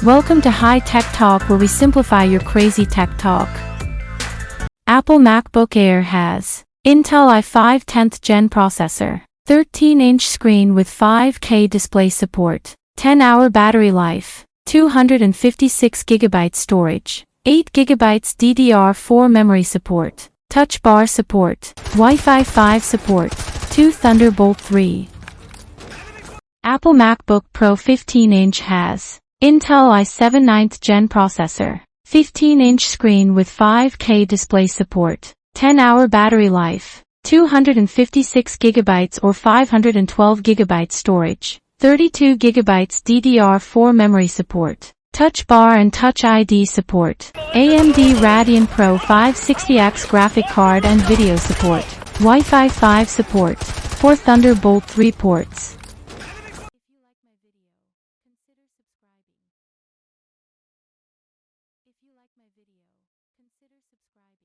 Welcome to High Tech Talk, where we simplify your crazy tech talk. Apple MacBook Air has Intel i5 10th Gen processor, 13-inch screen with 5K display support, 10-hour battery life, 256GB storage, 8GB DDR4 memory support, Touch Bar support, Wi-Fi 5 support, 2 Thunderbolt 3. Apple MacBook Pro 15-inch has Intel i7 9th Gen processor, 15-inch screen with 5K display support, 10-hour battery life, 256GB or 512GB storage, 32GB DDR4 memory support, Touch Bar and Touch ID support, AMD Radeon Pro 560X graphic card and video support, Wi-Fi 5 support, 4 Thunderbolt 3 ports. If you like my video, consider subscribing.